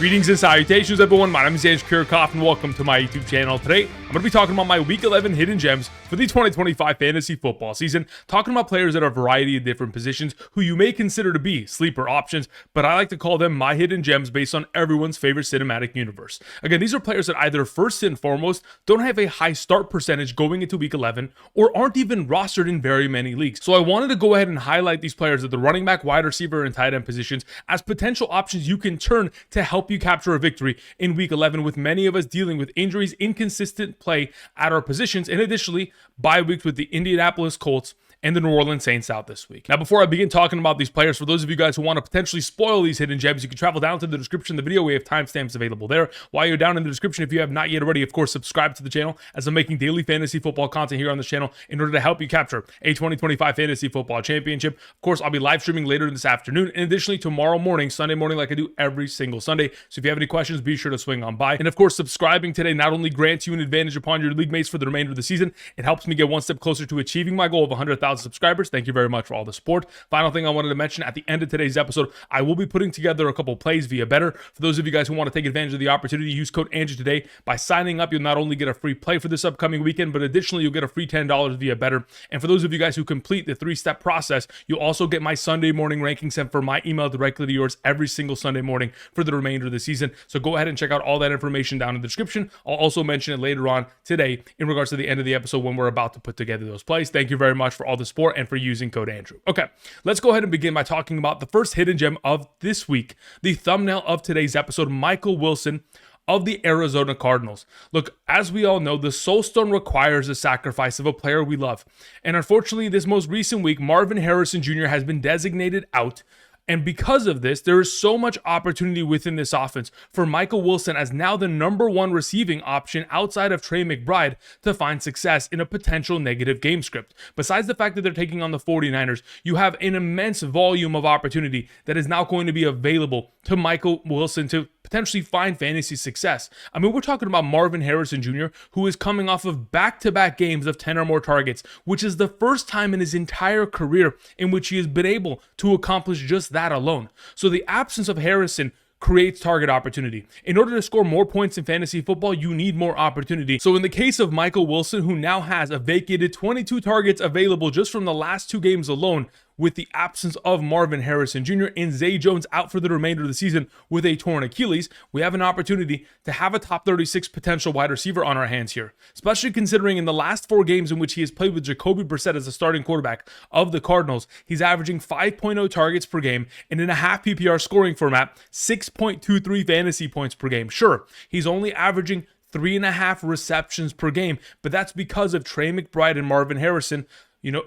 Greetings and salutations, everyone. My name is Andrew Kirchhoff, and welcome to my YouTube channel. Today, I'm going to be talking about my Week 11 hidden gems for the 2025 fantasy football season, talking about players at a variety of different positions who you may consider to be sleeper options, but I like to call them my hidden gems based on everyone's favorite cinematic universe. Again, these are players that either first and foremost don't have a high start percentage going into Week 11 or aren't even rostered in very many leagues. So I wanted to go ahead and highlight these players at the running back, wide receiver, and tight end positions as potential options you can turn to help you capture a victory in Week 11, with many of us dealing with injuries, inconsistent play at our positions, and additionally bye weeks with the Indianapolis Colts and the New Orleans Saints out this week. Now, before I begin talking about these players, for those of you guys who want to potentially spoil these hidden gems, you can travel down to the description of the video. We have timestamps available there. While you're down in the description, if you have not yet already, of course, subscribe to the channel, as I'm making daily fantasy football content here on this channel in order to help you capture a 2025 fantasy football championship. Of course, I'll be live streaming later this afternoon, and additionally tomorrow morning, Sunday morning, like I do every single Sunday. So if you have any questions, be sure to swing on by. And of course, subscribing today not only grants you an advantage upon your league mates for the remainder of the season, it helps me get one step closer to achieving my goal of 100,000 subscribers. Thank you very much for all the support. Final thing I wanted to mention at the end of today's episode, I will be putting together a couple plays via Betr. For those of you guys who want to take advantage of the opportunity, use code Andrew today. By signing up, you'll not only get a free play for this upcoming weekend, but additionally, you'll get a free $10 via Betr. And for those of you guys who complete the 3-step process, you'll also get my Sunday morning ranking sent for my email directly to yours every single Sunday morning for the remainder of the season. So go ahead and check out all that information down in the description. I'll also mention it later on today in regards to the end of the episode when we're about to put together those plays. Thank you very much for all the support and for using code Andrew. Okay, let's go ahead and begin by talking about the first hidden gem of this week, the thumbnail of today's episode, Michael Wilson of the Arizona Cardinals. Look, as we all know, the Soul Stone requires a sacrifice of a player we love. And unfortunately, this most recent week, Marvin Harrison Jr. has been designated out. And because of this, there is so much opportunity within this offense for Michael Wilson as now the #1 receiving option outside of Trey McBride to find success in a potential negative game script. Besides the fact that they're taking on the 49ers, you have an immense volume of opportunity that is now going to be available to Michael Wilson to potentially find fantasy success. I mean, we're talking about Marvin Harrison Jr., who is coming off of back-to-back games of 10 or more targets, which is the first time in his entire career in which he has been able to accomplish just that alone. So the absence of Harrison creates target opportunity. In order to score more points in fantasy football, you need more opportunity. So in the case of Michael Wilson, who now has a vacated 22 targets available just from the last 2 games alone, with the absence of Marvin Harrison Jr. and Zay Jones out for the remainder of the season with a torn Achilles, we have an opportunity to have a top 36 potential wide receiver on our hands here, especially considering in the last 4 games in which he has played with Jacoby Brissett as the starting quarterback of the Cardinals, he's averaging 5.0 targets per game, and in a half PPR scoring format, 6.23 fantasy points per game. Sure, he's only averaging 3.5 receptions per game, but that's because of Trey McBride and Marvin Harrison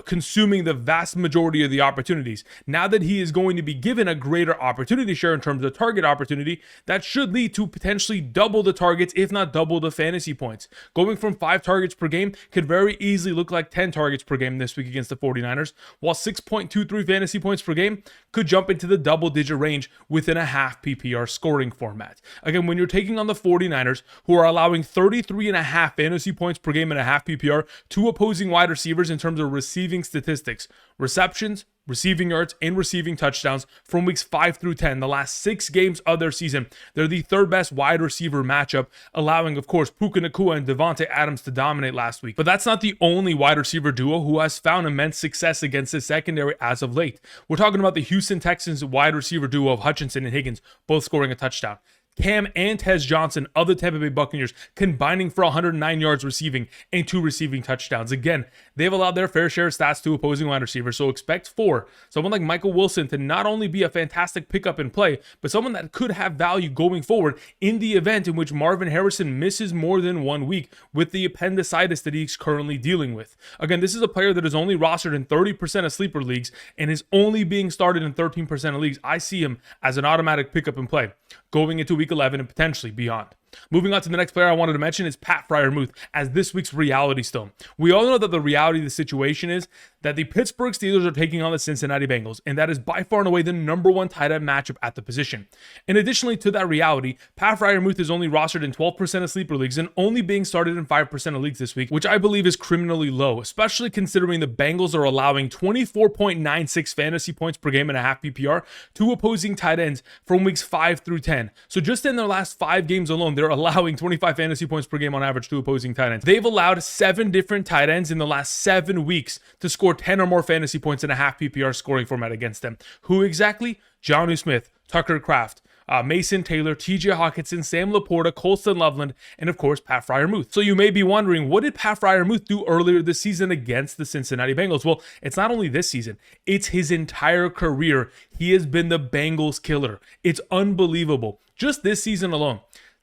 consuming the vast majority of the opportunities. Now that he is going to be given a greater opportunity share in terms of target opportunity, that should lead to potentially double the targets, if not double the fantasy points. Going from 5 targets per game could very easily look like 10 targets per game this week against the 49ers, while 6.23 fantasy points per game could jump into the double-digit range within a half PPR scoring format. Again, when you're taking on the 49ers, who are allowing 33.5 fantasy points per game in a half PPR to opposing wide receivers in terms of receiving statistics, receptions, receiving yards, and receiving touchdowns from weeks 5 through 10, the last 6 games of their season. They're the 3rd best wide receiver matchup, allowing, of course, Puka Nacua and Devontae Adams to dominate last week. But that's not the only wide receiver duo who has found immense success against the secondary as of late. We're talking about the Houston Texans wide receiver duo of Hutchinson and Higgins, both scoring a touchdown. Cam and Tez Johnson of the Tampa Bay Buccaneers combining for 109 yards receiving and 2 receiving touchdowns. Again, they've allowed their fair share of stats to opposing wide receivers, so expect for someone like Michael Wilson to not only be a fantastic pickup and play, but someone that could have value going forward in the event in which Marvin Harrison misses more than 1 week with the appendicitis that he's currently dealing with. Again, this is a player that is only rostered in 30% of sleeper leagues and is only being started in 13% of leagues. I see him as an automatic pickup and play going into Week 11 and potentially beyond. Moving on to the next player I wanted to mention is Pat FREIERMUTH as this week's reality stone. We all know that the reality of the situation is that the Pittsburgh Steelers are taking on the Cincinnati Bengals, and that is by far and away the #1 tight end matchup at the position. And additionally to that reality, Pat FREIERMUTH is only rostered in 12% of sleeper leagues and only being started in 5% of leagues this week, which I believe is criminally low, especially considering the Bengals are allowing 24.96 fantasy points per game and a half PPR to opposing tight ends from weeks 5 through 10. So just in their last 5 games alone, they're allowing 25 fantasy points per game on average to opposing tight ends. They've allowed 7 different tight ends in the last 7 weeks to score 10 or more fantasy points in a half PPR scoring format against them. Who exactly? Jonnu Smith, Tucker Kraft, Mason Taylor, TJ Hawkinson, Sam Laporta, Colston Loveland, and of course, Pat FREIERMUTH. So you may be wondering, what did Pat FREIERMUTH do earlier this season against the Cincinnati Bengals? Well, it's not only this season, it's his entire career. He has been the Bengals killer. It's unbelievable. Just this season alone,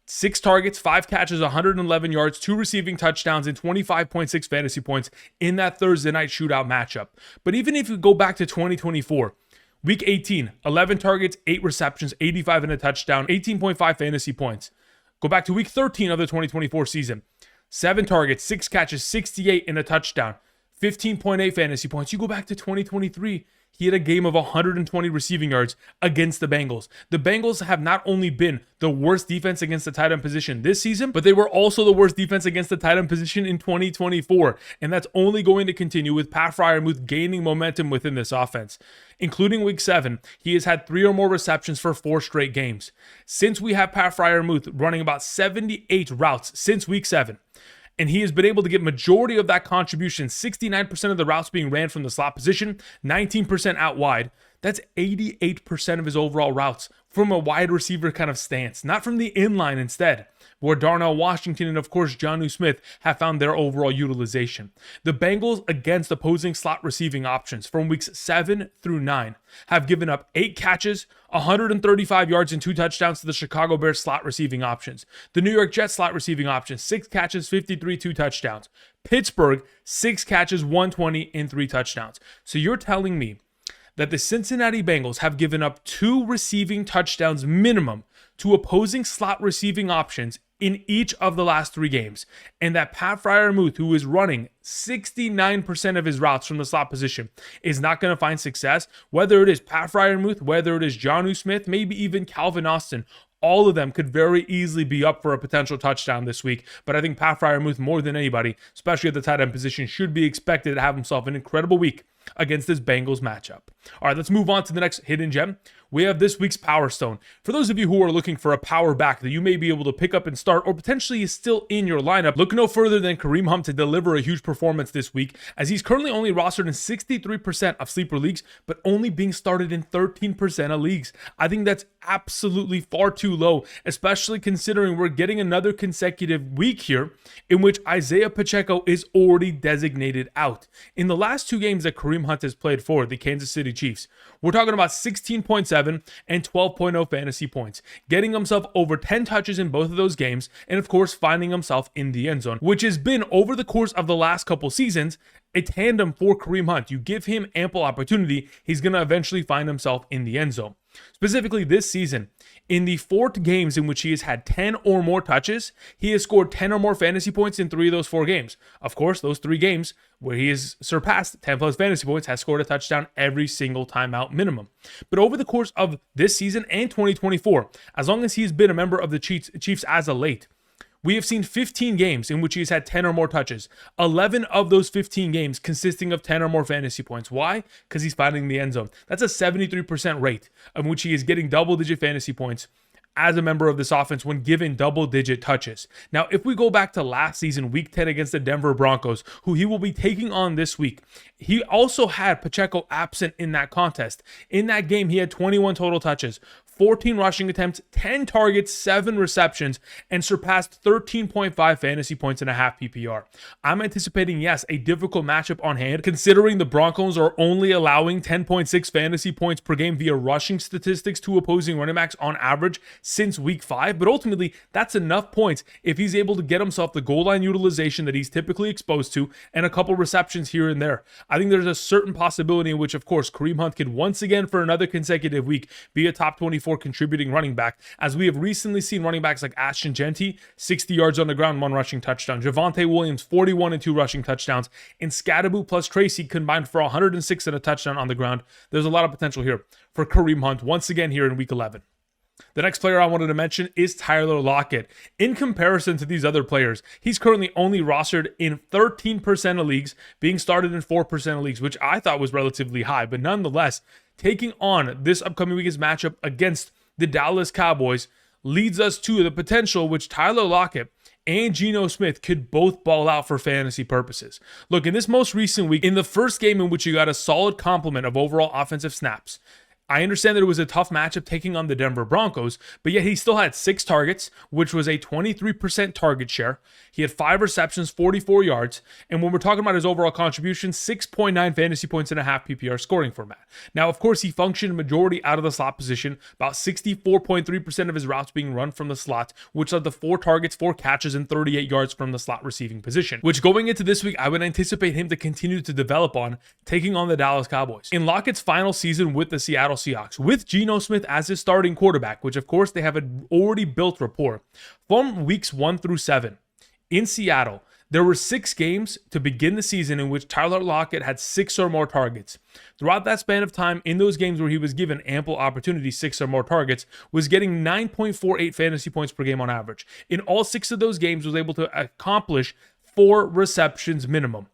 6 targets, 5 catches, 111 yards, 2 receiving touchdowns, and 25.6 fantasy points in that Thursday night shootout matchup. But even if you go back to 2024, Week 18, 11 targets, 8 receptions, 85 and a touchdown, 18.5 fantasy points. Go back to Week 13 of the 2024 season, 7 targets, 6 catches, 68 and a touchdown, 15.8 fantasy points. You go back to 2023, he had a game of 120 receiving yards against the Bengals. The Bengals have not only been the worst defense against the tight end position this season, but they were also the worst defense against the tight end position in 2024. And that's only going to continue with Pat FREIERMUTH gaining momentum within this offense. Including week 7, he has had 3 or more receptions for 4 straight games. Since we have Pat FREIERMUTH running about 78 routes since week 7, and he has been able to get majority of that contribution, 69% of the routes being ran from the slot position, 19% out wide. That's 88% of his overall routes from a wide receiver kind of stance, not from the inline instead, where Darnell Washington and of course Jonnu Smith have found their overall utilization. The Bengals against opposing slot receiving options from weeks 7 through 9 have given up 8 catches, 135 yards and 2 touchdowns to the Chicago Bears slot receiving options. The New York Jets slot receiving options, 6 catches, 53, 2 touchdowns. Pittsburgh, 6 catches, 120 and 3 touchdowns. So you're telling me that the Cincinnati Bengals have given up 2 receiving touchdowns minimum to opposing slot receiving options in each of the last 3 games, and that Pat FREIERMUTH, who is running 69% of his routes from the slot position, is not going to find success, whether it is Pat FREIERMUTH, whether it is Jonnu Smith, maybe even Calvin Austin. All of them could very easily be up for a potential touchdown this week, but I think Pat FREIERMUTH, more than anybody, especially at the tight end position, should be expected to have himself an incredible week against this Bengals matchup. All right, let's move on to the next hidden gem. We have this week's Power Stone. For those of you who are looking for a power back that you may be able to pick up and start, or potentially is still in your lineup, look no further than KAREEM Hunt to deliver a huge performance this week, as he's currently only rostered in 63% of sleeper leagues, but only being started in 13% of leagues. I think that's absolutely far too low, especially considering we're getting another consecutive week here in which Isaiah Pacheco is already designated out. In the last 2 games that KAREEM Hunt has played for the Kansas City Chiefs, we're talking about 16.7 and 12.0 fantasy points, getting himself over 10 touches in both of those games, and of course finding himself in the end zone, which has been over the course of the last couple seasons a tandem for KAREEM Hunt. You give him ample opportunity, he's going to eventually find himself in the end zone. Specifically this season, in the 4 games in which he has had 10 or more touches, he has scored 10 or more fantasy points in 3 of those 4 games. Of course, those 3 games where he has surpassed 10 plus fantasy points has scored a touchdown every single time out minimum. But over the course of this season and 2024, as long as he's been a member of the Chiefs as of late, we have seen 15 games in which he's had 10 or more touches. 11 of those 15 games consisting of 10 or more fantasy points. Why? Because he's finding the end zone. That's a 73% rate in which he is getting double-digit fantasy points as a member of this offense when given double-digit touches. Now, if we go back to last season, week 10 against the Denver Broncos, who he will be taking on this week, he also had Pacheco absent in that contest. In that game, he had 21 total touches, 14 rushing attempts, 10 targets, 7 receptions, and surpassed 13.5 fantasy points and a half PPR. I'm anticipating, yes, a difficult matchup on hand, considering the Broncos are only allowing 10.6 fantasy points per game via rushing statistics to opposing running backs on average since week 5, but ultimately that's enough points if he's able to get himself the goal line utilization that he's typically exposed to and a couple receptions here and there. I think there's a certain possibility in which, of course, KAREEM Hunt could once again for another consecutive week be a top 24 4 contributing running back, as we have recently seen running backs like Ashton Genty, 60 yards on the ground, 1 rushing touchdown. Javonte Williams, 41 and 2 rushing touchdowns. And Scadaboo plus Tracy combined for 106 and a touchdown on the ground. There's a lot of potential here for Kareem Hunt once again here in week 11. The next player I wanted to mention is Tyler Lockett. In comparison to these other players, he's currently only rostered in 13% of leagues, being started in 4% of leagues, which I thought was relatively high. But nonetheless, taking on this upcoming week's matchup against the Dallas Cowboys leads us to the potential which Tyler Lockett and Geno Smith could both ball out for fantasy purposes. Look, in this most recent week, in the first game in which you got a solid complement of overall offensive snaps, I understand that it was a tough matchup taking on the Denver Broncos, but yet he still had 6 targets, which was a 23% target share. He had 5 receptions, 44 yards, and when we're talking about his overall contribution, 6.9 fantasy points in a half PPR scoring format. Now, of course, he functioned majority out of the slot position, about 64.3% of his routes being run from the slot, which led to 4 targets, 4 catches, and 38 yards from the slot receiving position, which going into this week, I would anticipate him to continue to develop on, taking on the Dallas Cowboys. In Lockett's final season with the Seattle Seahawks, with Geno Smith as his starting quarterback, which of course they have an already built rapport, from weeks 1 through 7 in Seattle, there were 6 games to begin the season in which Tyler Lockett had 6 or more targets. Throughout that span of time, in those games where he was given ample opportunity, 6 or more targets, was getting 9.48 fantasy points per game on average. In all 6 of those games, was able to accomplish 4 receptions minimum.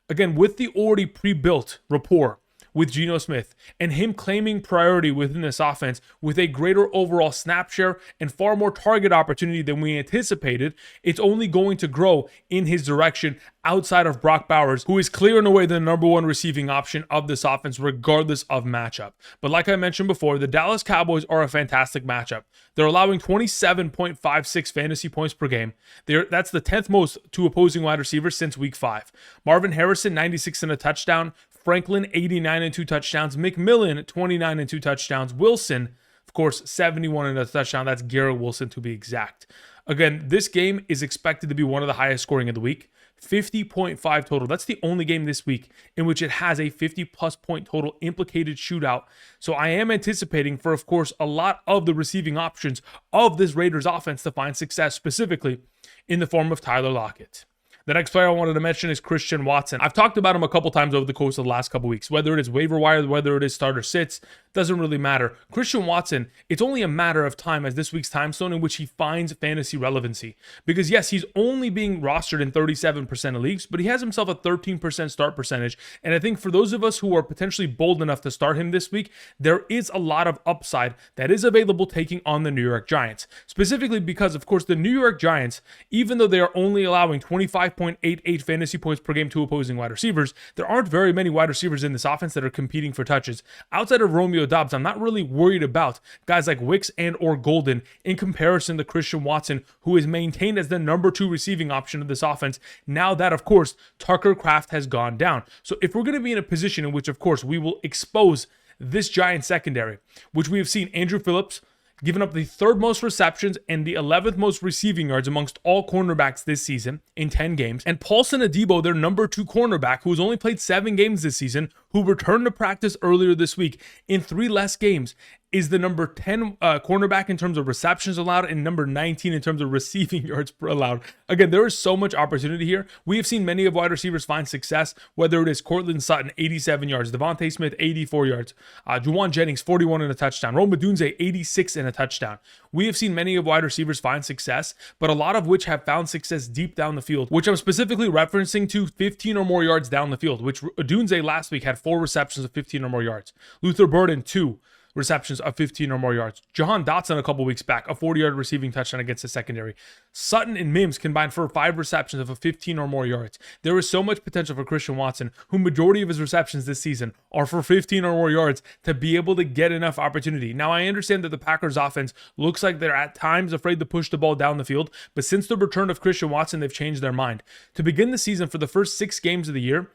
Again, with the already pre-built rapport with Geno Smith and him claiming priority within this offense with a greater overall snap share and far more target opportunity than we anticipated, it's only going to grow in his direction outside of Brock Bowers, who is clear and away the number 1 receiving option of this offense regardless of matchup. But like I mentioned before, the Dallas Cowboys are a fantastic matchup. They're allowing 27.56 fantasy points per game. That's the 10th most to opposing wide receivers since week 5. Marvin Harrison, 96 and a touchdown. Franklin, 89 and 2 touchdowns. McMillan, 29 and 2 touchdowns. Wilson, of course, 71 and a touchdown. That's Garrett Wilson to be exact. Again, this game is expected to be one of the highest scoring of the week. 50.5 total. That's the only game this week in which it has a 50-plus point total implicated shootout. So I am anticipating for, of course, a lot of the receiving options of this Raiders offense to find success, specifically in the form of Tyler Lockett. The next player I wanted to mention is Christian Watson. I've talked about him a couple times over the course of the last couple weeks. Whether it is waiver wire, whether it is starter sits, doesn't really matter. Christian Watson, it's only a matter of time as this week's time zone in which he finds fantasy relevancy. Because yes, he's only being rostered in 37% of leagues, but he has himself a 13% start percentage. And I think for those of us who are potentially bold enough to start him this week, there is a lot of upside that is available taking on the New York Giants. Specifically because, of course, the New York Giants, even though they are only allowing 25.88 fantasy points per game to opposing wide receivers, there aren't very many wide receivers in this offense that are competing for touches. Outside of Romeo Doubs, I'm not really worried about guys like Wicks and or Golden in comparison to Christian Watson, who is maintained as the number 2 receiving option of this offense now that, of course, Tucker Kraft has gone down. So if we're going to be in a position in which, of course, we will expose this Giant secondary, which we have seen Andrew Phillips given up the 3rd most receptions and the 11th most receiving yards amongst all cornerbacks this season in 10 games. And Paulson Adebo, their number 2 cornerback, who has only played 7 games this season, who returned to practice earlier this week in 3 less games, is the number 10 cornerback in terms of receptions allowed and number 19 in terms of receiving yards per allowed. Again, there is so much opportunity here. We have seen many of wide receivers find success, whether it is Cortland Sutton, 87 yards, Devontae Smith, 84 yards, Juwan Jennings, 41 and a touchdown, Rome Odunze, 86 and a touchdown. We have seen many of wide receivers find success, but a lot of which have found success deep down the field, which I'm specifically referencing to 15 or more yards down the field, which Odunze last week had 4 receptions of 15 or more yards. Luther Burden, 2 receptions of 15 or more yards. Jahan Dotson a couple weeks back, a 40-yard receiving touchdown against the secondary. Sutton and Mims combined for 5 receptions of 15 or more yards. There is so much potential for Christian Watson, who majority of his receptions this season are for 15 or more yards, to be able to get enough opportunity. Now, I understand that the Packers offense looks like they're at times afraid to push the ball down the field, but since the return of Christian Watson, they've changed their mind. To begin the season, for the first 6 games of the year,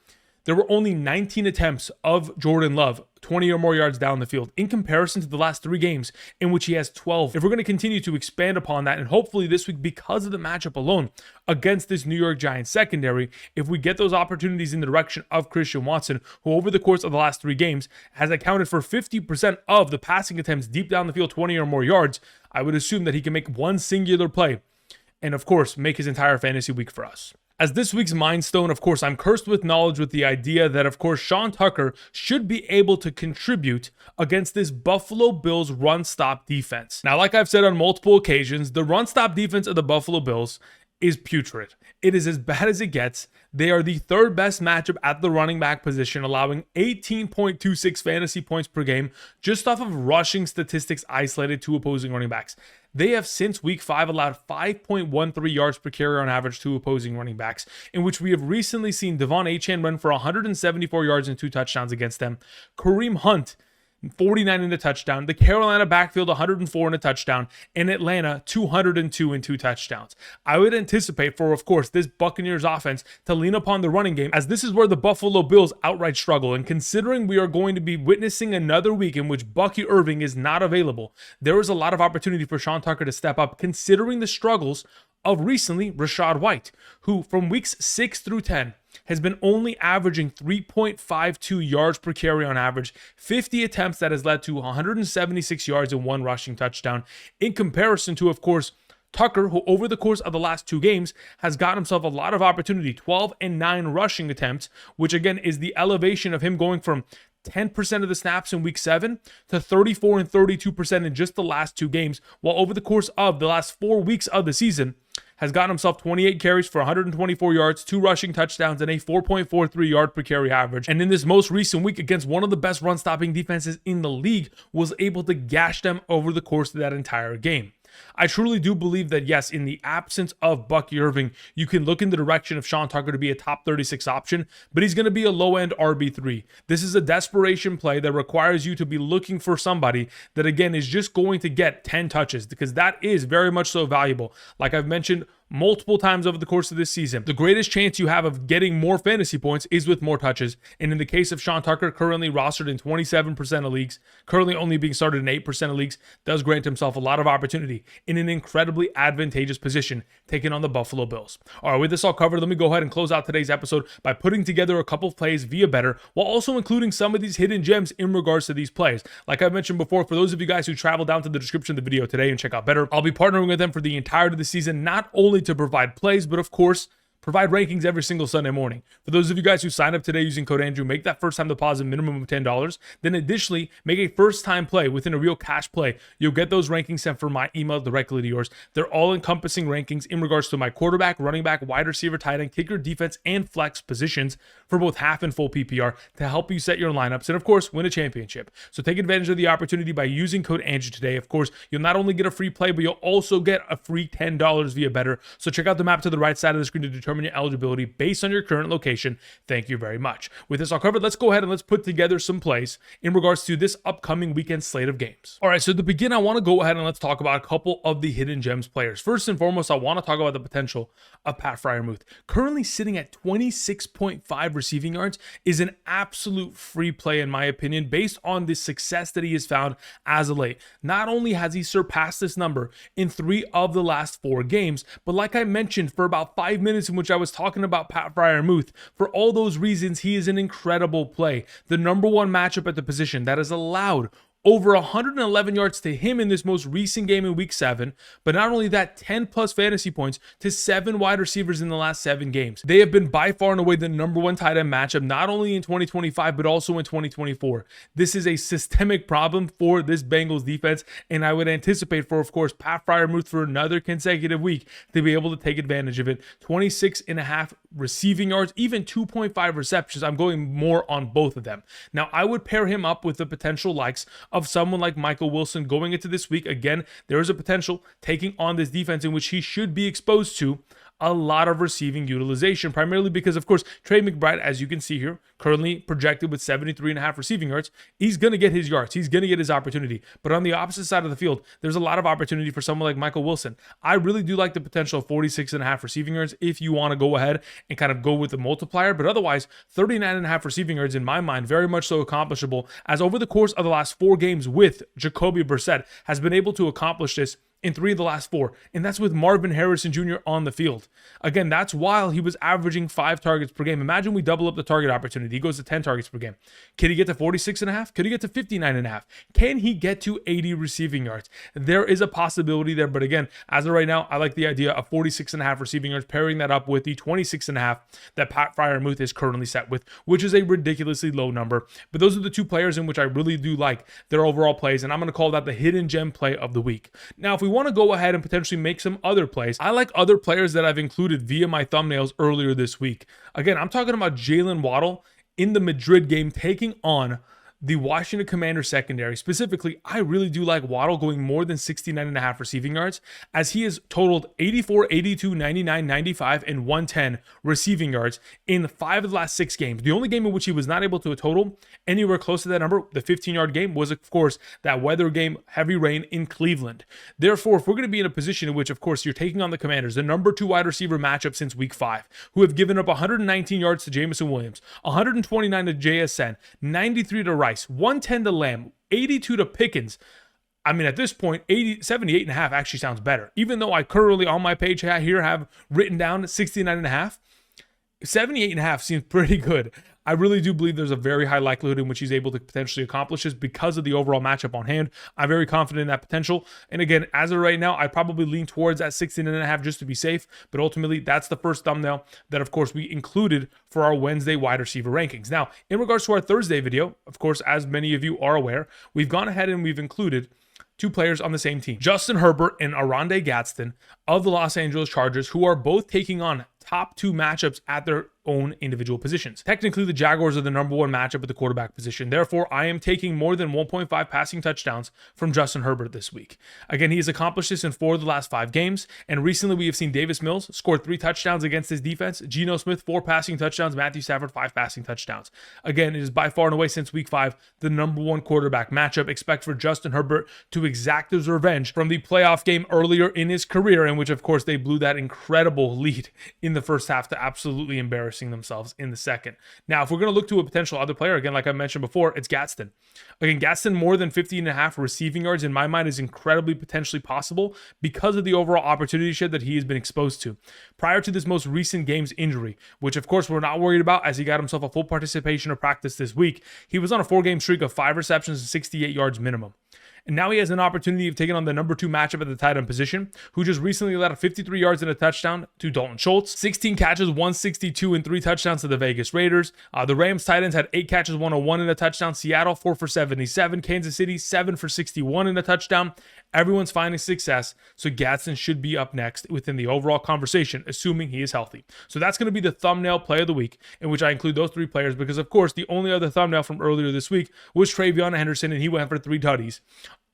there were only 19 attempts of Jordan Love, 20 or more yards down the field, in comparison to the last 3 games in which he has 12. If we're going to continue to expand upon that, and hopefully this week, because of the matchup alone against this New York Giants secondary, if we get those opportunities in the direction of Christian Watson, who over the course of the last 3 games has accounted for 50% of the passing attempts deep down the field, 20 or more yards, I would assume that he can make one singular play and, of course, make his entire fantasy week for us. As this week's Mind Stone, of course, I'm cursed with knowledge with the idea that, of course, Sean Tucker should be able to contribute against this Buffalo Bills run-stop defense. Now, like I've said on multiple occasions, the run-stop defense of the Buffalo Bills is putrid. It is as bad as it gets. They are the 3rd best matchup at the running back position, allowing 18.26 fantasy points per game just off of rushing statistics isolated to opposing running backs. They have since week 5 allowed 5.13 yards per carry on average to opposing running backs, in which we have recently seen Devon Achane run for 174 yards and 2 touchdowns against them. Kareem Hunt, 49 in a touchdown. The Carolina backfield, 104 in a touchdown. And Atlanta, 202 and 2 touchdowns. I would anticipate for, of course, this Buccaneers offense to lean upon the running game, as this is where the Buffalo Bills outright struggle. And considering we are going to be witnessing another week in which Bucky Irving is not available, there is a lot of opportunity for Sean Tucker to step up, considering the struggles of recently Rachaad White, who from weeks 6 through 10 has been only averaging 3.52 yards per carry on average, 50 attempts that has led to 176 yards and 1 rushing touchdown, in comparison to, of course, Tucker, who over the course of the last 2 games has gotten himself a lot of opportunity, 12 and 9 rushing attempts, which again is the elevation of him going from 10% of the snaps in week 7 to 34 and 32% in just the last 2 games, while over the course of the last 4 weeks of the season has gotten himself 28 carries for 124 yards, 2 rushing touchdowns, and a 4.43 yard per carry average. And in this most recent week against one of the best run-stopping defenses in the league, was able to gash them over the course of that entire game. I truly do believe that, yes, in the absence of Bucky Irving, you can look in the direction of Sean Tucker to be a top 36 option, but he's going to be a low-end RB3. This is a desperation play that requires you to be looking for somebody that, again, is just going to get 10 touches, because that is very much so valuable. Like I've mentioned multiple times over the course of this season, the greatest chance you have of getting more fantasy points is with more touches. And in the case of Sean Tucker, currently rostered in 27% of leagues, currently only being started in 8% of leagues, does grant himself a lot of opportunity in an incredibly advantageous position taking on the Buffalo Bills. All right, with this all covered, let me go ahead and close out today's episode by putting together a couple of plays via Betr, while also including some of these hidden gems in regards to these plays. Like I mentioned before, for those of you guys who travel down to the description of the video today and check out Betr, I'll be partnering with them for the entirety of the season, not only to provide plays, but of course, provide rankings every single Sunday morning. For those of you guys who sign up today using code Andrew, make that first time deposit minimum of $10. Then additionally, make a first time play within a real cash play. You'll get those rankings sent from my email directly to yours. They're all encompassing rankings in regards to my quarterback, running back, wide receiver, tight end, kicker, defense, and flex positions for both half and full PPR to help you set your lineups and, of course, win a championship. So take advantage of the opportunity by using code Andrew today. Of course, you'll not only get a free play, but you'll also get a free $10 via Betr. So check out the map to the right side of the screen to determine your eligibility based on your current location. Thank you very much. With this all covered, let's go ahead and let's put together some plays in regards to this upcoming weekend slate of games. All right, so to begin, I want to go ahead and let's talk about a couple of the hidden gems players. First and foremost, I want to talk about the potential of Pat FREIERMUTH. Currently sitting at 26.5 receiving yards is an absolute free play in my opinion, based on the success that he has found as of late. Not only has he surpassed this number in 3 of the last 4 games, but like I mentioned for about 5 minutes in which I was talking about Pat FREIERMUTH, for all those reasons, he is an incredible play. The number 1 matchup at the position that has allowed over 111 yards to him in this most recent game in week 7, but not only that, 10 plus fantasy points to 7 wide receivers in the last 7 games. They have been by far and away the number 1 tight end matchup, not only in 2025, but also in 2024. This is a systemic problem for this Bengals defense, and I would anticipate for, of course, Pat FREIERMUTH for another consecutive week to be able to take advantage of it. 26.5 receiving yards, even 2.5 receptions. I'm going more on both of them. Now, I would pair him up with the potential likes of someone like Michael Wilson going into this week. Again, there is a potential taking on this defense in which he should be exposed to a lot of receiving utilization, primarily because, of course, Trey McBride, as you can see here, currently projected with 73.5 receiving yards. He's going to get his yards. He's going to get his opportunity. But on the opposite side of the field, there's a lot of opportunity for someone like Michael Wilson. I really do like the potential of 46.5 receiving yards if you want to go ahead and kind of go with the multiplier. But otherwise, 39.5 receiving yards, in my mind, very much so accomplishable, as over the course of the last 4 games with Jacoby Brissett has been able to accomplish this in 3 of the last 4, and that's with Marvin Harrison Jr. on the field. Again, that's while he was averaging 5 targets per game. Imagine we double up the target opportunity. He goes to 10 targets per game. Can he get to 46.5? Could he get to 59.5? Can he get to 80 receiving yards? There is a possibility there, but again, as of right now, I like the idea of 46.5 receiving yards, pairing that up with the 26.5 that Pat FREIERMUTH is currently set with, which is a ridiculously low number. But those are the 2 players in which I really do like their overall plays, and I'm going to call that the hidden gem play of the week. Now, if we want to go ahead and potentially make some other plays, I like other players that I've included via my thumbnails earlier this week. Again, I'm talking about Jalen Waddle in the Madrid game taking on the Washington Commanders secondary. Specifically, I really do like Waddle going more than 69.5 receiving yards, as he has totaled 84, 82, 99, 95, and 110 receiving yards in 5 of the last 6 games. The only game in which he was not able to total anywhere close to that number, the 15-yard game, was, of course, that weather game, heavy rain in Cleveland. Therefore, if we're going to be in a position in which, of course, you're taking on the Commanders, the number 2 wide receiver matchup since week 5, who have given up 119 yards to Jameson Williams, 129 to JSN, 93 to Rice, 110 to Lamb, 82 to Pickens. I mean, at this point, 78.5 actually sounds better. Even though I currently on my page here have written down 69.5, 78.5 seems pretty good. I really do believe there's a very high likelihood in which he's able to potentially accomplish this because of the overall matchup on hand. I'm very confident in that potential. And again, as of right now, I probably lean towards that 16.5 just to be safe. But ultimately, that's the first thumbnail that, of course, we included for our Wednesday wide receiver rankings. Now, in regards to our Thursday video, of course, as many of you are aware, we've gone ahead and we've included 2 players on the same team, Justin Herbert and Arondé Gadsden of the Los Angeles Chargers, who are both taking on top 2 matchups at their own individual positions. Technically, the Jaguars are the number 1 matchup at the quarterback position. Therefore, I am taking more than 1.5 passing touchdowns from Justin Herbert this week. Again, he has accomplished this in 4 of the last 5 games, and recently we have seen Davis Mills score 3 touchdowns against his defense, Geno Smith 4 passing touchdowns, Matthew Stafford 5 passing touchdowns. Again, it is by far and away since week 5 the number 1 quarterback matchup. Expect for Justin Herbert to exact his revenge from the playoff game earlier in his career, in which, of course, they blew that incredible lead in the first half to absolutely embarrassing themselves in the second. Now, if we're going to look to a potential other player, again, like I mentioned before, it's Gadsden. Again, Gadsden more than 50.5 receiving yards in my mind is incredibly potentially possible because of the overall opportunity share that he has been exposed to. Prior to this most recent game's injury, which of course we're not worried about as he got himself a full participation of practice this week, he was on a 4-game streak of 5 receptions and 68 yards minimum. And now he has an opportunity of taking on the number 2 matchup at the tight end position, who just recently allowed 53 yards and a touchdown to Dalton Schultz, 16 catches, 162, and 3 touchdowns to the Vegas Raiders. The Rams tight ends had 8 catches, 101 and a touchdown. Seattle, 4 for 77. Kansas City, 7 for 61 and a touchdown. Everyone's finding success, so Gadsden should be up next within the overall conversation, assuming he is healthy. So that's going to be the thumbnail play of the week, in which I include those 3 players because, of course, the only other thumbnail from earlier this week was Travion Henderson, and he went for 3 tutties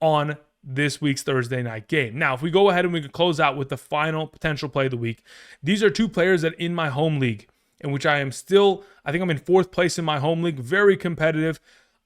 on this week's Thursday night game. Now, if we go ahead and we can close out with the final potential play of the week, these are 2 players that in my home league, in which I think I'm in 4th place in my home league, very competitive.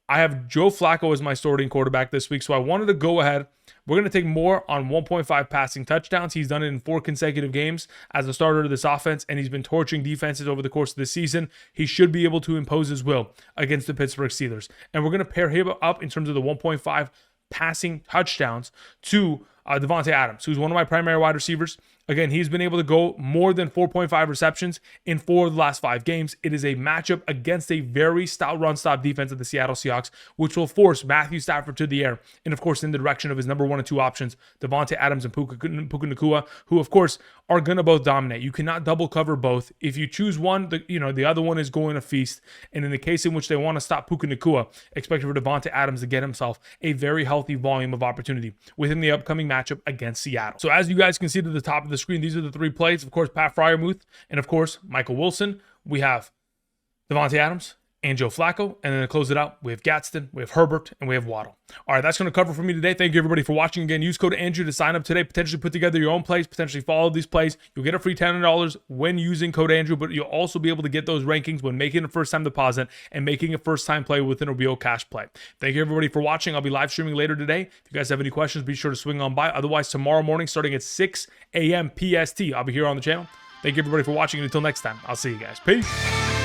I have Joe Flacco as my starting quarterback this week, so I wanted to go ahead. We're going to take more on 1.5 passing touchdowns. He's done it in 4 consecutive games as the starter of this offense, and he's been torching defenses over the course of the season. He should be able to impose his will against the Pittsburgh Steelers. And we're going to pair him up in terms of the 1.5 passing touchdowns to Davante Adams, who's one of my primary wide receivers. Again, he's been able to go more than 4.5 receptions in 4 of the last 5 games. It is a matchup against a very stout run-stop defense of the Seattle Seahawks, which will force Matthew Stafford to the air, and of course in the direction of his number 1 and 2 options, Davante Adams and Puka Nacua, who of course are going to both dominate. You cannot double cover both. If you choose one, the other one is going to feast. And in the case in which they want to stop Puka Nacua, expect for Davante Adams to get himself a very healthy volume of opportunity within the upcoming matchup against Seattle. So as you guys can see to the top of the screen, these are the 3 plays. Of course, Pat FREIERMUTH, and of course, Michael Wilson. We have Davante Adams and Joe Flacco. And then to close it out, we have Gadsden, we have Herbert, and we have Waddle. All right, that's going to cover for me today. Thank you, everybody, for watching. Again, use code Andrew to sign up today. Potentially put together your own plays, potentially follow these plays. You'll get a free $10 when using code Andrew, but you'll also be able to get those rankings when making a first-time deposit and making a first-time play within a real cash play. Thank you, everybody, for watching. I'll be live streaming later today. If you guys have any questions, be sure to swing on by. Otherwise, tomorrow morning, starting at 6 a.m. PST, I'll be here on the channel. Thank you, everybody, for watching. And until next time, I'll see you guys. Peace.